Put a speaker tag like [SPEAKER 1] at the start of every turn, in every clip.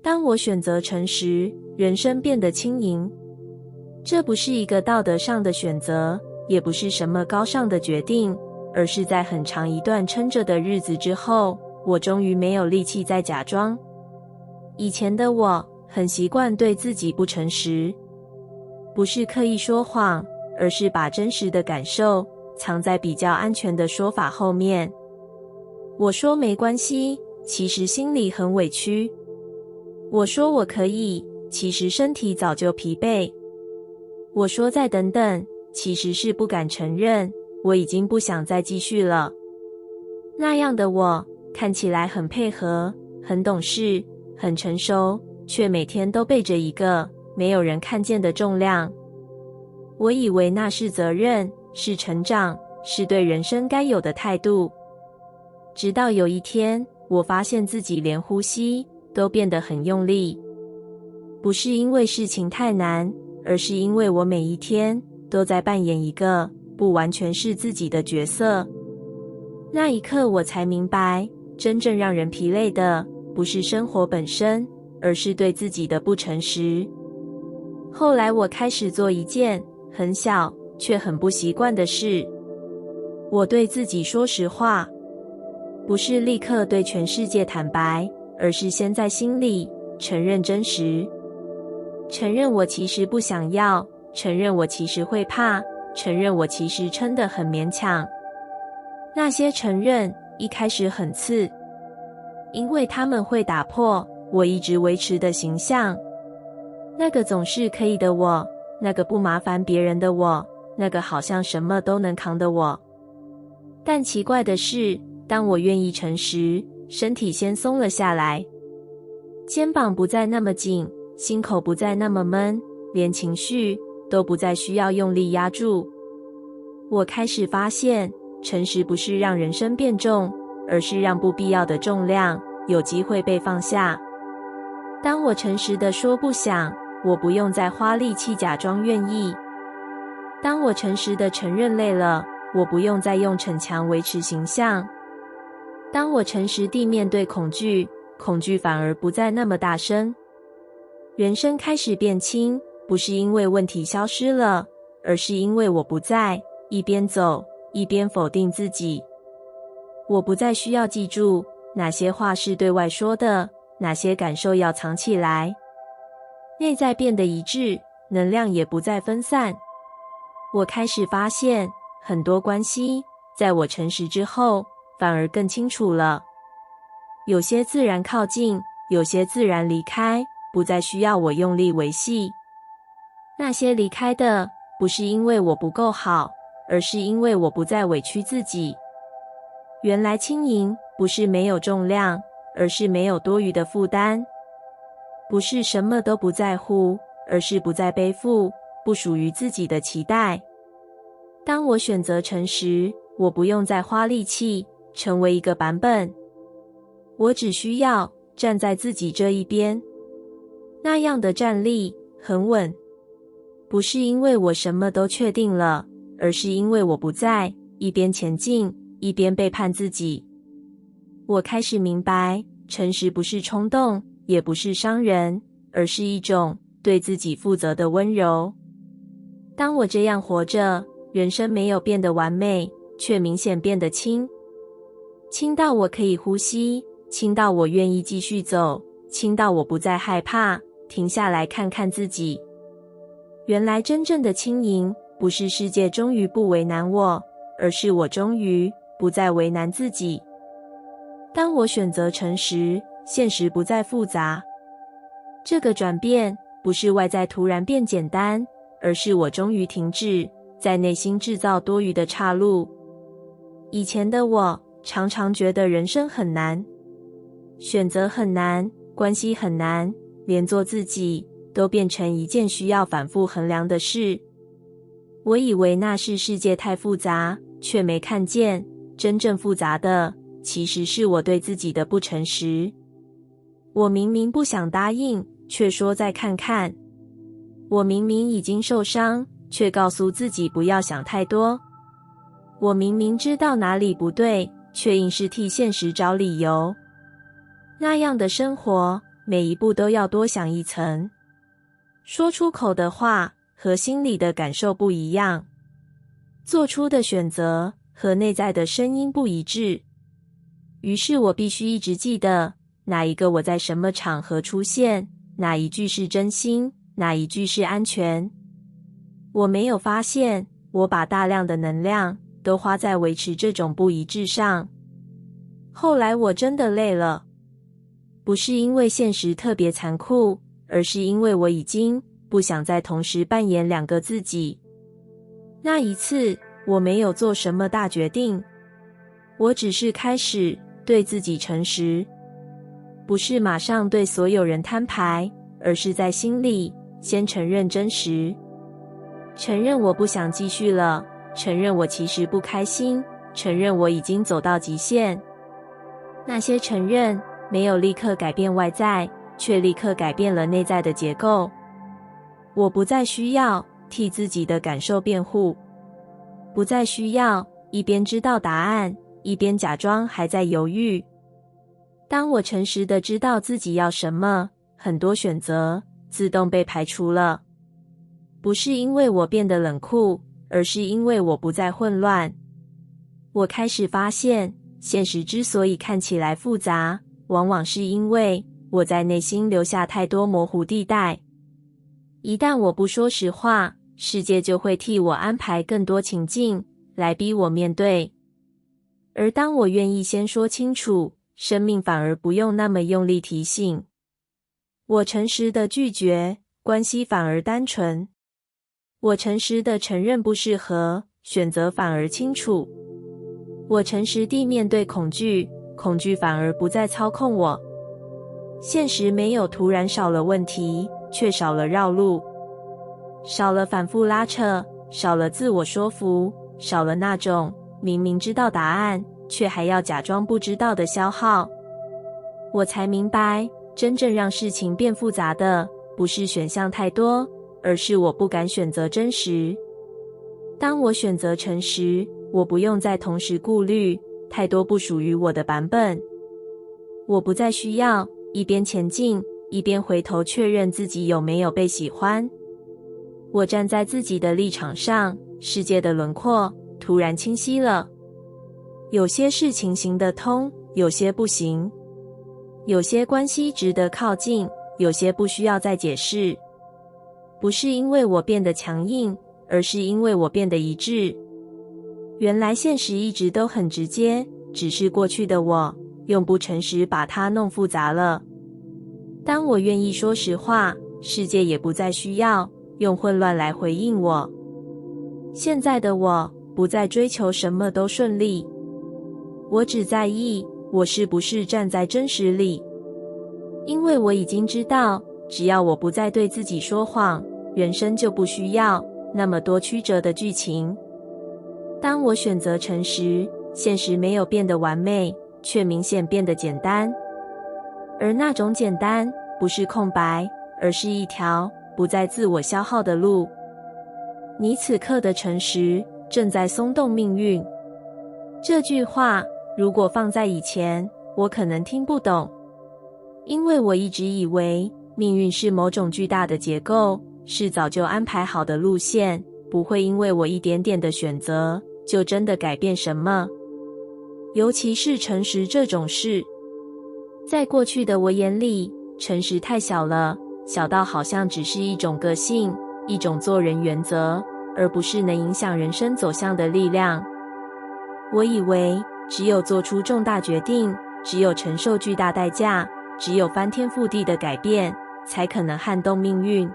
[SPEAKER 1] 当我选择诚实，人生变得轻盈。这不是一个道德上的选择，也不是什么高尚的决定，而是在很长一段撑着的日子之后，我终于没有力气再假装。以前的我很习惯对自己不诚实，不是刻意说谎，而是把真实的感受藏在比较安全的说法后面。我说没关系，其实心里很委屈。我说我可以，其实身体早就疲惫。我说再等等，其实是不敢承认，我已经不想再继续了。那样的我看起来很配合，很懂事，很成熟，却每天都背着一个没有人看见的重量。我以为那是责任，是成长，是对人生该有的态度。直到有一天，我发现自己连呼吸都变得很用力。不是因为事情太难，而是因为我每一天都在扮演一个不完全是自己的角色。那一刻我才明白，真正让人疲累的不是生活本身，而是对自己的不诚实。后来我开始做一件很小却很不习惯的事，我对自己说实话。不是立刻对全世界坦白，而是先在心里承认真实。承认我其实不想要，承认我其实会怕，承认我其实撑得很勉强。那些承认一开始很刺，因为他们会打破我一直维持的形象。那个总是可以的我，那个不麻烦别人的我，那个好像什么都能扛的我。但奇怪的是，当我愿意诚实，身体先松了下来，肩膀不再那么紧，心口不再那么闷，连情绪都不再需要用力压住。我开始发现，诚实不是让人生变重，而是让不必要的重量有机会被放下。当我诚实地说不想，我不用再花力气假装愿意。当我诚实地承认累了，我不用再用逞强维持形象。当我诚实地面对恐惧，恐惧反而不再那么大声。人生开始变轻，不是因为问题消失了，而是因为我不再一边走一边否定自己。我不再需要记住哪些话是对外说的，哪些感受要藏起来。内在变得一致，能量也不再分散。我开始发现，很多关系在我诚实之后反而更清楚了。有些自然靠近，有些自然离开，不再需要我用力维系。那些离开的，不是因为我不够好，而是因为我不再委屈自己。原来轻盈不是没有重量，而是没有多余的负担。不是什么都不在乎，而是不再背负不属于自己的期待。当我选择诚实，我不用再花力气成为一个版本，我只需要站在自己这一边。那样的站立很稳，不是因为我什么都确定了，而是因为我不再一边前进一边背叛自己。我开始明白，诚实不是冲动，也不是伤人，而是一种对自己负责的温柔。当我这样活着，人生没有变得完美，却明显变得轻。轻到我可以呼吸，轻到我愿意继续走，轻到我不再害怕停下来看看自己。原来真正的轻盈，不是世界终于不为难我，而是我终于不再为难自己。当我选择诚实，现实不再复杂。这个转变不是外在突然变简单，而是我终于停止在内心制造多余的岔路。以前的我常常觉得人生很难，选择很难，关系很难，连做自己都变成一件需要反复衡量的事。我以为那是世界太复杂，却没看见真正复杂的其实是我对自己的不诚实。我明明不想答应，却说再看看。我明明已经受伤，却告诉自己不要想太多。我明明知道哪里不对，却硬是替现实找理由。那样的生活，每一步都要多想一层。说出口的话和心里的感受不一样，做出的选择和内在的声音不一致。于是我必须一直记得哪一个我在什么场合出现，哪一句是真心，哪一句是安全。我没有发现，我把大量的能量都花在维持这种不一致上。后来我真的累了，不是因为现实特别残酷，而是因为我已经不想再同时扮演两个自己。那一次，我没有做什么大决定，我只是开始对自己诚实，不是马上对所有人摊牌，而是在心里先承认真实。承认我不想继续了，承认我其实不开心，承认我已经走到极限。那些承认没有立刻改变外在，却立刻改变了内在的结构。我不再需要替自己的感受辩护，不再需要一边知道答案，一边假装还在犹豫。当我诚实地知道自己要什么，很多选择自动被排除了。不是因为我变得冷酷，而是因为我不再混乱。我开始发现，现实之所以看起来复杂，往往是因为我在内心留下太多模糊地带。一旦我不说实话，世界就会替我安排更多情境，来逼我面对。而当我愿意先说清楚，生命反而不用那么用力提醒。我诚实的拒绝，关系反而单纯。我诚实的承认不适合，选择反而清楚。我诚实地面对恐惧，恐惧反而不再操控我。现实没有突然少了问题，却少了绕路，少了反复拉扯，少了自我说服，少了那种明明知道答案，却还要假装不知道的消耗。我才明白，真正让事情变复杂的，不是选项太多，而是我不敢选择真实。当我选择诚实，我不用再同时顾虑太多不属于我的版本。我不再需要一边前进，一边回头确认自己有没有被喜欢。我站在自己的立场上，世界的轮廓突然清晰了。有些事情行得通，有些不行。有些关系值得靠近，有些不需要再解释。不是因为我变得强硬，而是因为我变得一致。原来现实一直都很直接，只是过去的我用不诚实把它弄复杂了。当我愿意说实话，世界也不再需要用混乱来回应我。现在的我不再追求什么都顺利，我只在意我是不是站在真实里。因为我已经知道，只要我不再对自己说谎，人生就不需要那么多曲折的剧情。当我选择诚实，现实没有变得完美，却明显变得简单。而那种简单，不是空白，而是一条不再自我消耗的路。你此刻的诚实，正在松动命运。这句话，如果放在以前，我可能听不懂。因为我一直以为，命运是某种巨大的结构，是早就安排好的路线，不会因为我一点点的选择，就真的改变什么。尤其是诚实这种事，在过去的我眼里，诚实太小了，小到好像只是一种个性，一种做人原则，而不是能影响人生走向的力量。我以为只有做出重大决定，只有承受巨大代价，只有翻天覆地的改变，才可能撼动命运。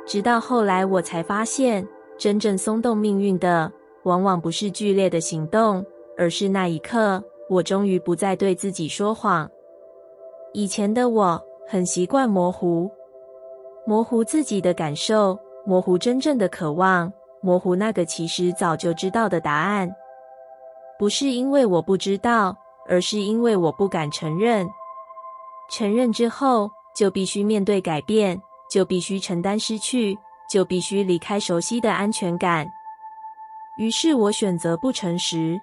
[SPEAKER 1] 直到后来我才发现，真正松动命运的，往往不是剧烈的行动，而是那一刻，我终于不再对自己说谎。以前的我很习惯模糊自己的感受，模糊真正的渴望，模糊那个其实早就知道的答案。不是因为我不知道，而是因为我不敢承认。承认之后，就必须面对改变，就必须承担失去，就必须离开熟悉的安全感。于是我选择不诚实，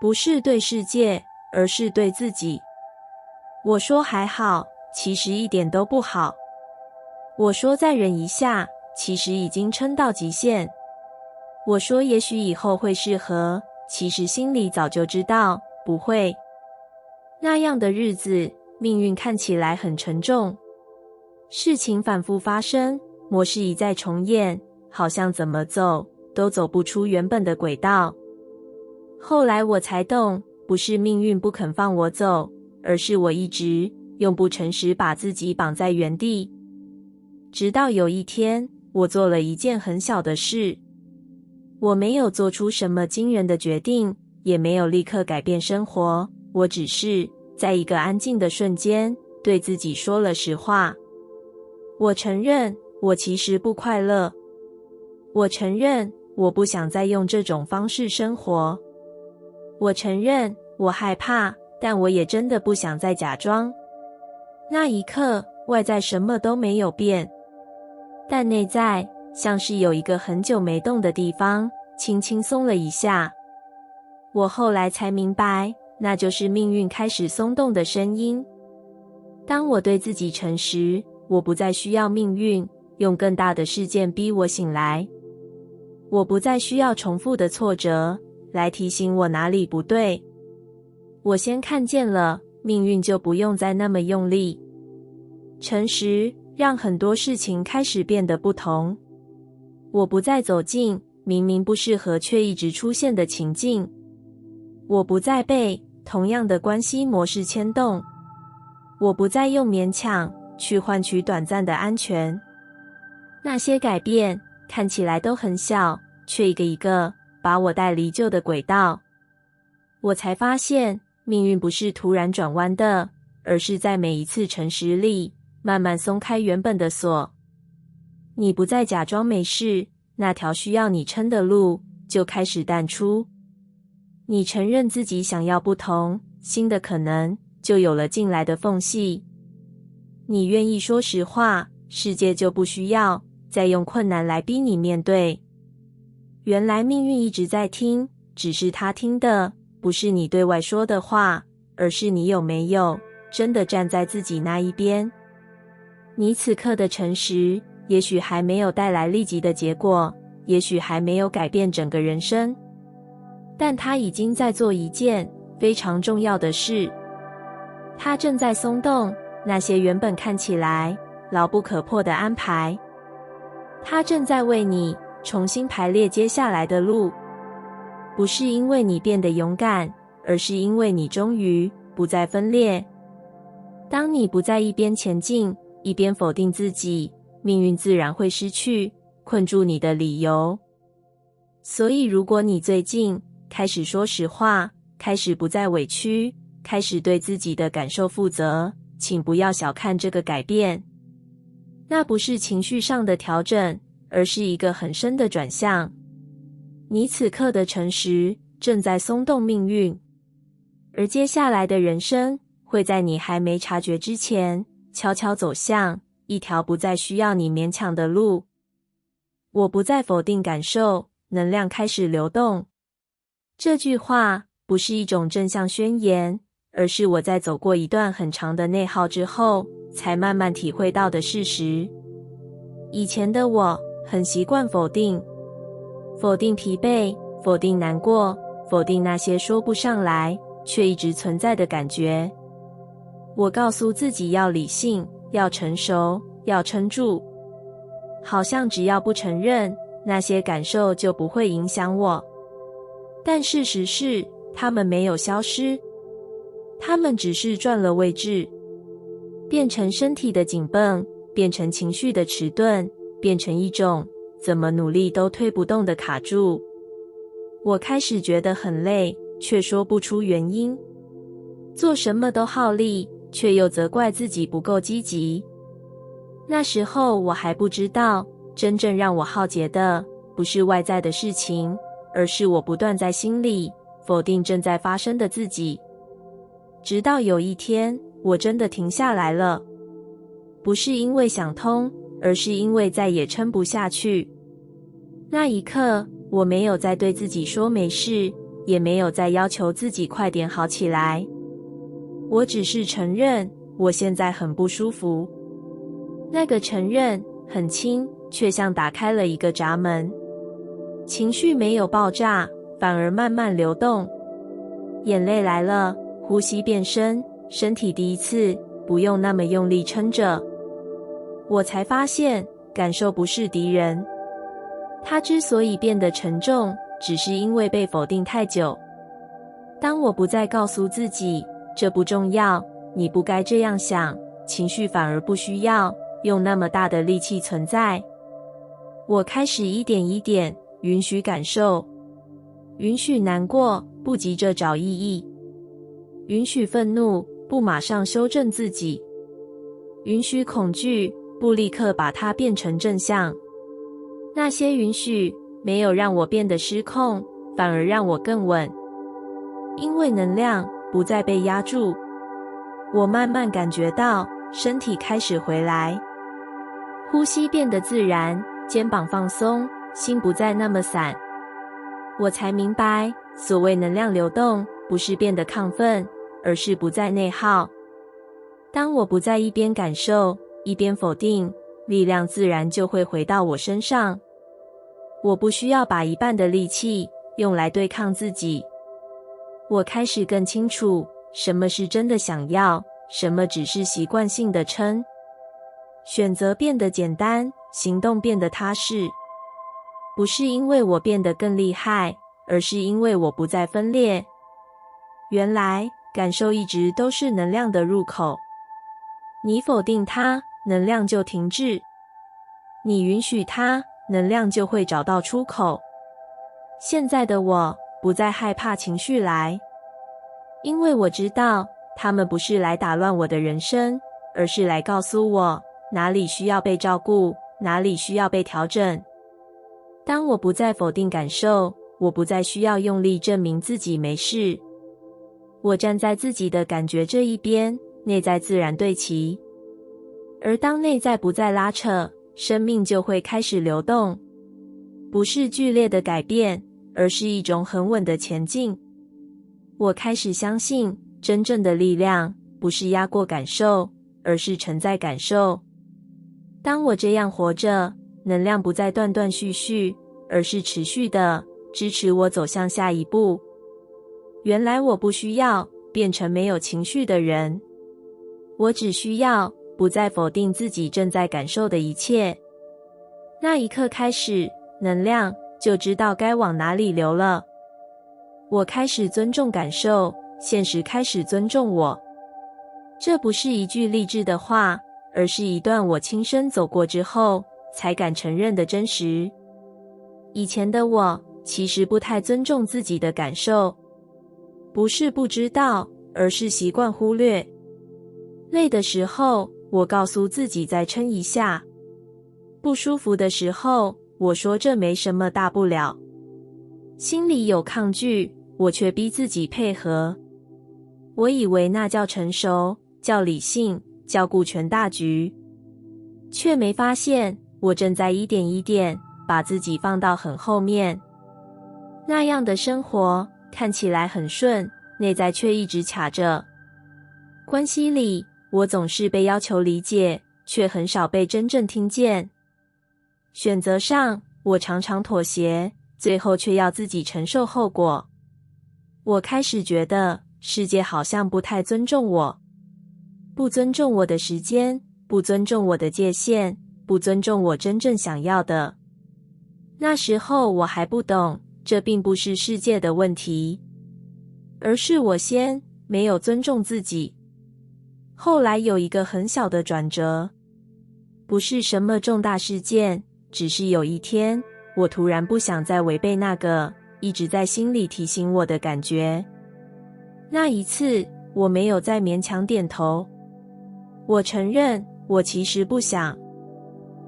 [SPEAKER 1] 不是对世界，而是对自己。我说还好，其实一点都不好。我说再忍一下，其实已经撑到极限。我说也许以后会适合，其实心里早就知道不会。那样的日子，命运看起来很沉重，事情反复发生，模式一再重演，好像怎么走都走不出原本的轨道。后来我才懂，不是命运不肯放我走，而是我一直用不诚实把自己绑在原地。直到有一天，我做了一件很小的事，我没有做出什么惊人的决定，也没有立刻改变生活，我只是在一个安静的瞬间，对自己说了实话。我承认，我其实不快乐。我承认，我不想再用这种方式生活。我承认，我害怕，但我也真的不想再假装。那一刻，外在什么都没有变，但内在像是有一个很久没动的地方，轻轻松了一下。我后来才明白，那就是命运开始松动的声音。当我对自己诚实，我不再需要命运用更大的事件逼我醒来。我不再需要重复的挫折来提醒我哪里不对。我先看见了，命运就不用再那么用力。诚实让很多事情开始变得不同。我不再走进明明不适合却一直出现的情境。我不再被同样的关系模式牵动。我不再用勉强去换取短暂的安全。那些改变看起来都很小，却一个一个把我带离旧的轨道。我才发现，命运不是突然转弯的，而是在每一次诚实里慢慢松开原本的锁。你不再假装没事，那条需要你撑的路就开始淡出。你承认自己想要不同，新的可能就有了进来的缝隙。你愿意说实话，世界就不需要再用困难来逼你面对。原来命运一直在听，只是他听的不是你对外说的话，而是你有没有真的站在自己那一边。你此刻的诚实，也许还没有带来立即的结果，也许还没有改变整个人生，但他已经在做一件非常重要的事。他正在松动那些原本看起来牢不可破的安排。他正在为你重新排列接下来的路，不是因为你变得勇敢，而是因为你终于不再分裂。当你不再一边前进，一边否定自己，命运自然会失去困住你的理由。所以如果你最近开始说实话，开始不再委屈，开始对自己的感受负责，请不要小看这个改变。那不是情绪上的调整，而是一个很深的转向。你此刻的诚实正在松动命运，而接下来的人生会在你还没察觉之前，悄悄走向一条不再需要你勉强的路。我不再否定感受，能量开始流动。这句话不是一种正向宣言，而是我在走过一段很长的内耗之后，才慢慢体会到的事实。以前的我很习惯否定，否定疲惫，否定难过，否定那些说不上来却一直存在的感觉。我告诉自己要理性，要成熟，要撑住，好像只要不承认，那些感受就不会影响我。但事实是，它们没有消失，它们只是转了位置，变成身体的紧绷，变成情绪的迟钝，变成一种怎么努力都推不动的卡住。我开始觉得很累，却说不出原因，做什么都耗力，却又责怪自己不够积极。那时候我还不知道，真正让我耗竭的不是外在的事情，而是我不断在心里否定正在发生的自己。直到有一天，我真的停下来了，不是因为想通，而是因为再也撑不下去。那一刻，我没有再对自己说没事，也没有再要求自己快点好起来。我只是承认，我现在很不舒服。那个承认很轻，却像打开了一个闸门。情绪没有爆炸，反而慢慢流动。眼泪来了，呼吸变深，身体第一次不用那么用力撑着。我才发现，感受不是敌人。它之所以变得沉重，只是因为被否定太久。当我不再告诉自己，这不重要，你不该这样想，情绪反而不需要用那么大的力气存在。我开始一点一点允许感受，允许难过，不急着找意义；允许愤怒，不马上修正自己；允许恐惧，不立刻把它变成正向。那些允许没有让我变得失控，反而让我更稳，因为能量不再被压住。我慢慢感觉到身体开始回来，呼吸变得自然，肩膀放松，心不再那么散。我才明白，所谓能量流动，不是变得亢奋，而是不再内耗。当我不再一边感受，一边否定，力量自然就会回到我身上。我不需要把一半的力气用来对抗自己。我开始更清楚，什么是真的想要，什么只是习惯性的撑。选择变得简单，行动变得踏实。不是因为我变得更厉害，而是因为我不再分裂。原来，感受一直都是能量的入口。你否定它，能量就停滞；你允许它，能量就会找到出口。现在的我不再害怕情绪来，因为我知道它们不是来打乱我的人生，而是来告诉我哪里需要被照顾，哪里需要被调整。当我不再否定感受，我不再需要用力证明自己没事。我站在自己的感觉这一边，内在自然对齐。而当内在不再拉扯，生命就会开始流动。不是剧烈的改变，而是一种很稳的前进。我开始相信，真正的力量不是压过感受，而是承载感受。当我这样活着，能量不再断断续续，而是持续的支持我走向下一步。原来我不需要变成没有情绪的人，我只需要不再否定自己正在感受的一切。那一刻开始，能量就知道该往哪里流了。我开始尊重感受，现实开始尊重我。这不是一句励志的话，而是一段我亲身走过之后才敢承认的真实。以前的我其实不太尊重自己的感受，不是不知道，而是习惯忽略。累的时候，我告诉自己再撑一下；不舒服的时候，我说这没什么大不了。心里有抗拒，我却逼自己配合。我以为那叫成熟，叫理性，叫顾全大局，却没发现我正在一点一点把自己放到很后面。那样的生活看起来很顺，内在却一直卡着。关系里，我总是被要求理解，却很少被真正听见。选择上，我常常妥协，最后却要自己承受后果。我开始觉得世界好像不太尊重我，不尊重我的时间，不尊重我的界限，不尊重我真正想要的。那时候我还不懂，这并不是世界的问题，而是我先没有尊重自己。后来有一个很小的转折，不是什么重大事件，只是有一天，我突然不想再违背那个一直在心里提醒我的感觉。那一次，我没有再勉强点头。我承认，我其实不想。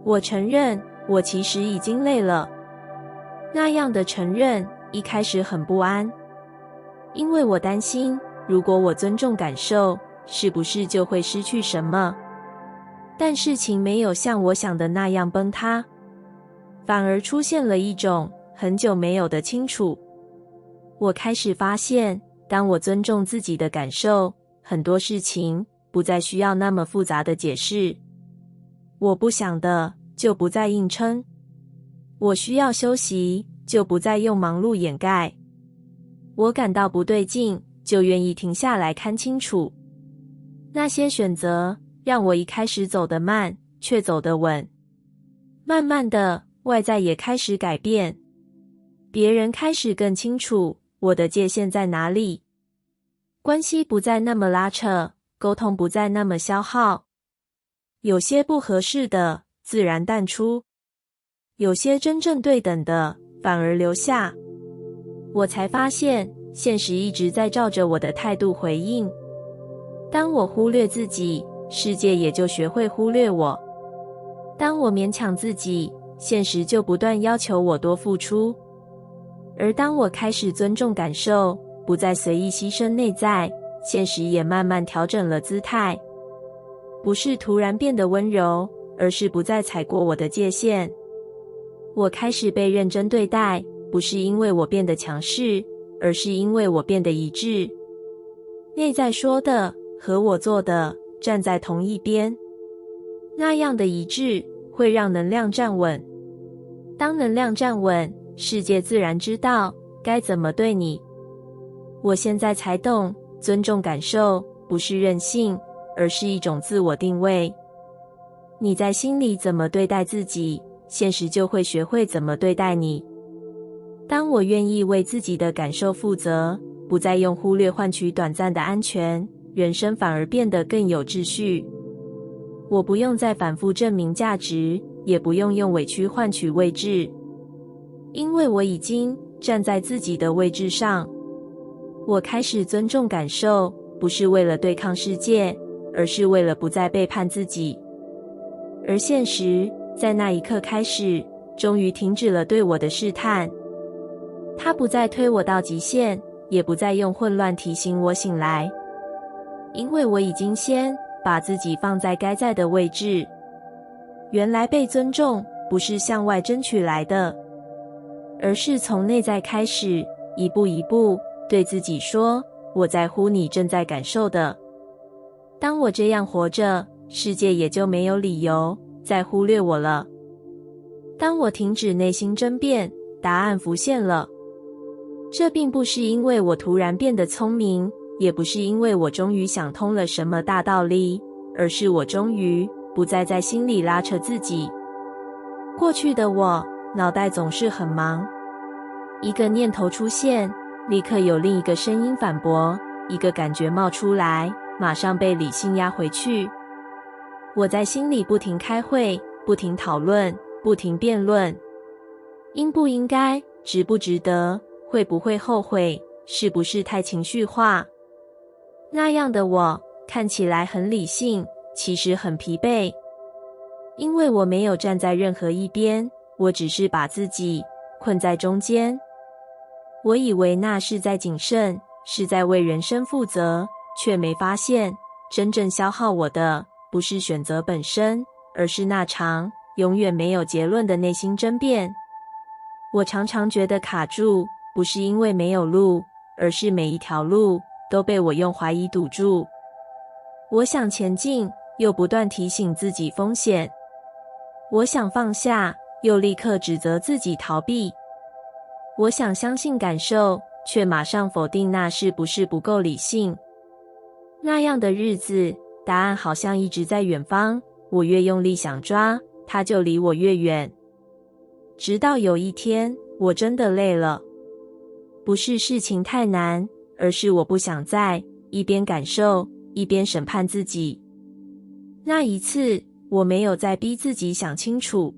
[SPEAKER 1] 我承认，我其实已经累了。那样的承认，一开始很不安，因为我担心，如果我尊重感受，是不是就会失去什么？但事情没有像我想的那样崩塌，反而出现了一种很久没有的清楚。我开始发现，当我尊重自己的感受，很多事情不再需要那么复杂的解释。我不想的，就不再硬撑。我需要休息，就不再用忙碌掩盖。我感到不对劲，就愿意停下来看清楚。那些选择让我一开始走得慢，却走得稳。慢慢的，外在也开始改变。别人开始更清楚我的界限在哪里。关系不再那么拉扯，沟通不再那么消耗。有些不合适的自然淡出，有些真正对等的反而留下。我才发现，现实一直在照着我的态度回应。当我忽略自己，世界也就学会忽略我。当我勉强自己，现实就不断要求我多付出。而当我开始尊重感受，不再随意牺牲内在，现实也慢慢调整了姿态。不是突然变得温柔，而是不再踩过我的界限。我开始被认真对待，不是因为我变得强势，而是因为我变得一致。内在说的和我做的站在同一边，那样的一致会让能量站稳。当能量站稳，世界自然知道该怎么对你。我现在才懂，尊重感受不是任性，而是一种自我定位。你在心里怎么对待自己，现实就会学会怎么对待你。当我愿意为自己的感受负责，不再用忽略换取短暂的安全，人生反而变得更有秩序。我不用再反复证明价值，也不用用委屈换取位置，因为我已经站在自己的位置上。我开始尊重感受，不是为了对抗世界，而是为了不再背叛自己。而现实在那一刻开始，终于停止了对我的试探。它不再推我到极限，也不再用混乱提醒我醒来，因为我已经先把自己放在该在的位置。原来被尊重不是向外争取来的，而是从内在开始，一步一步对自己说，我在乎你正在感受的。当我这样活着，世界也就没有理由再忽略我了。当我停止内心争辩，答案浮现了。这并不是因为我突然变得聪明，也不是因为我终于想通了什么大道理，而是我终于不再在心里拉扯自己。过去的我，脑袋总是很忙，一个念头出现，立刻有另一个声音反驳，一个感觉冒出来，马上被理性压回去。我在心里不停开会，不停讨论，不停辩论，应不应该，值不值得，会不会后悔，是不是太情绪化。那样的我看起来很理性，其实很疲惫，因为我没有站在任何一边，我只是把自己困在中间。我以为那是在谨慎，是在为人生负责，却没发现真正消耗我的不是选择本身，而是那场永远没有结论的内心争辩。我常常觉得卡住，不是因为没有路，而是每一条路都被我用怀疑堵住。我想前进，又不断提醒自己风险。我想放下，又立刻指责自己逃避。我想相信感受，却马上否定那是不是不够理性。那样的日子，答案好像一直在远方，我越用力想抓，它就离我越远。直到有一天，我真的累了。不是事情太难，而是我不想再一边感受，一边审判自己。那一次，我没有再逼自己想清楚，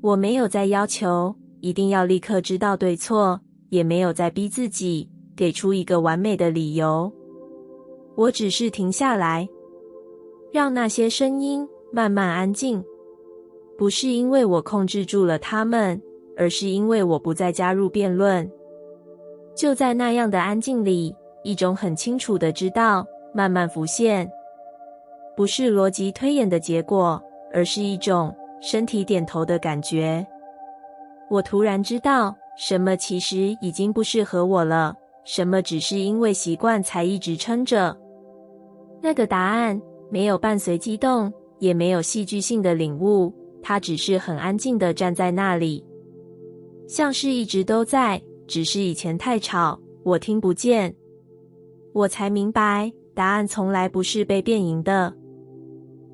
[SPEAKER 1] 我没有再要求一定要立刻知道对错，也没有再逼自己给出一个完美的理由。我只是停下来，让那些声音慢慢安静。不是因为我控制住了他们，而是因为我不再加入辩论。就在那样的安静里，一种很清楚的知道慢慢浮现，不是逻辑推演的结果，而是一种身体点头的感觉。我突然知道，什么其实已经不适合我了，什么只是因为习惯才一直撑着。那个答案没有伴随激动，也没有戏剧性的领悟，它只是很安静地站在那里，像是一直都在，只是以前太吵，我听不见。我才明白，答案从来不是被辩赢的，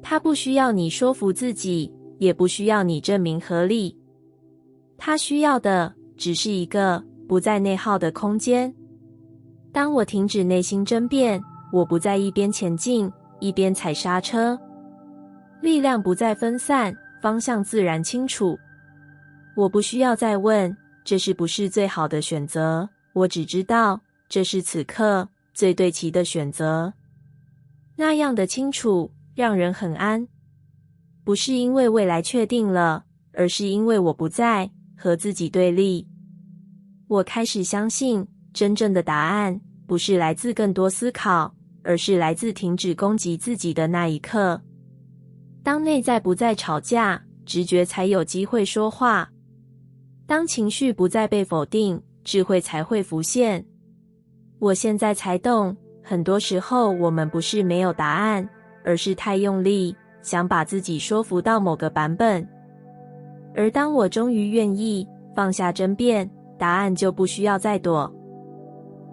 [SPEAKER 1] 它不需要你说服自己，也不需要你证明合理，它需要的只是一个不再内耗的空间。当我停止内心争辩，我不再一边前进一边踩刹车，力量不再分散，方向自然清楚。我不需要再问这是不是最好的选择，我只知道这是此刻最对齐的选择。那样的清楚让人很安，不是因为未来确定了，而是因为我不再和自己对立。我开始相信，真正的答案不是来自更多思考，而是来自停止攻击自己的那一刻。当内在不再吵架，直觉才有机会说话；当情绪不再被否定，智慧才会浮现。我现在才懂，很多时候我们不是没有答案，而是太用力，想把自己说服到某个版本。而当我终于愿意放下争辩，答案就不需要再躲，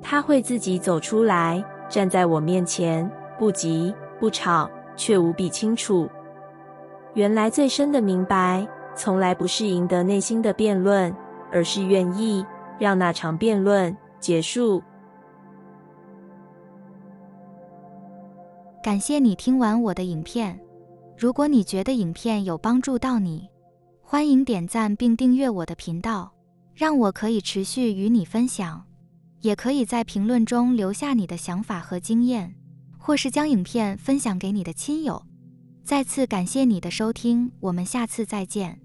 [SPEAKER 1] 它会自己走出来，站在我面前，不急不吵，却无比清楚。原来最深的明白，从来不是赢得内心的辩论，而是愿意让那场辩论结束。
[SPEAKER 2] 感谢你听完我的影片。如果你觉得影片有帮助到你，欢迎点赞并订阅我的频道，让我可以持续与你分享。也可以在评论中留下你的想法和经验，或是将影片分享给你的亲友。再次感谢你的收听，我们下次再见。